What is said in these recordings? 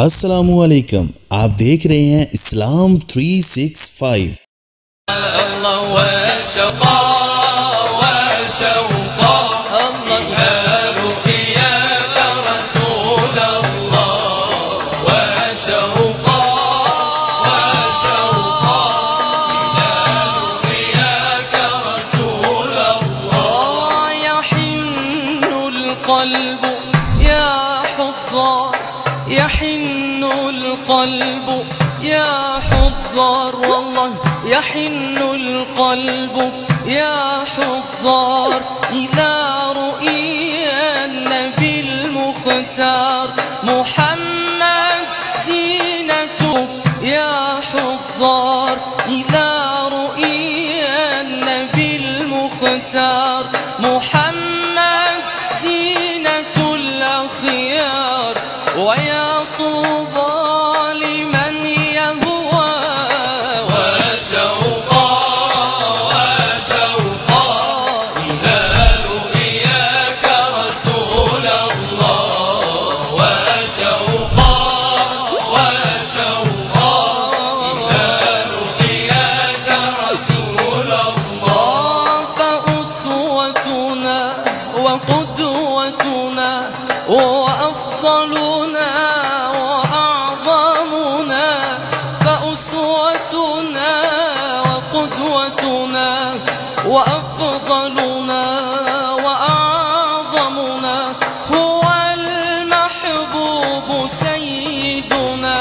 अस्सलामुअलैकुम, आप देख रहे हैं इस्लाम 365। يحن القلب يا حضار، والله يحن القلب يا حضار إلى رؤيا النبي المختار محمد زينته يا حضار إلى رؤيا النبي المختار محمد زينة الأخيار. ويا طوبى لمن يهوى وشوقا إلى رؤياك رسول الله، وشوقا إلى رؤياك رسول الله. فأسوتنا وقدوتنا وأفضلنا وأعظمنا، فأسوتنا وقدوتنا وأفضلنا وأعظمنا هو المحبوب سيدنا،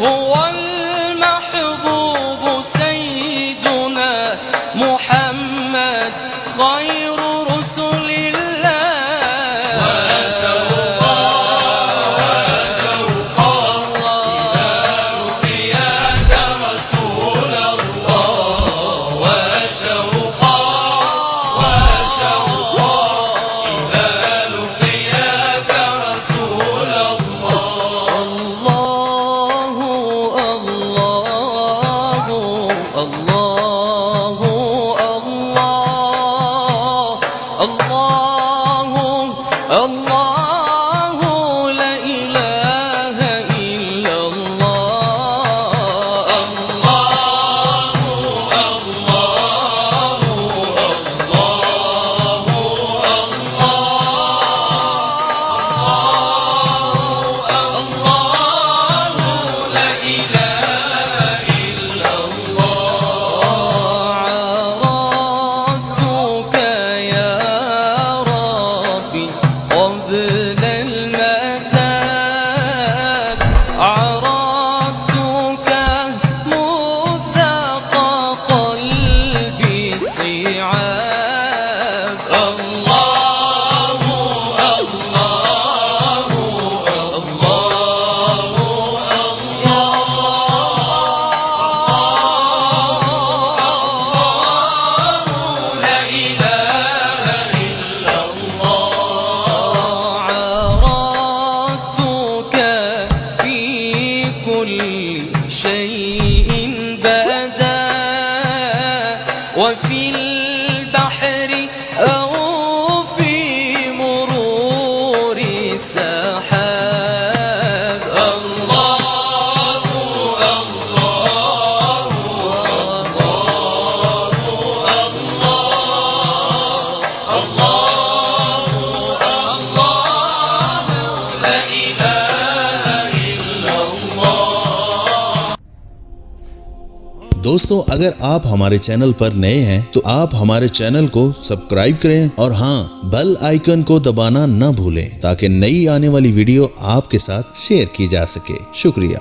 هو المحبوب سيدنا محمد خير رسل الله. وفي البحر أو في مرور السحاب. الله الله الله الله لا إله إلا الله. दोस्तों, अगर आप हमारे चैनल पर नए हैं तो आप हमारे चैनल को सब्सक्राइब करें और हाँ, बेल आइकन को दबाना न भूलें ताकि नई आने वाली वीडियो आपके साथ शेयर की जा सके। शुक्रिया।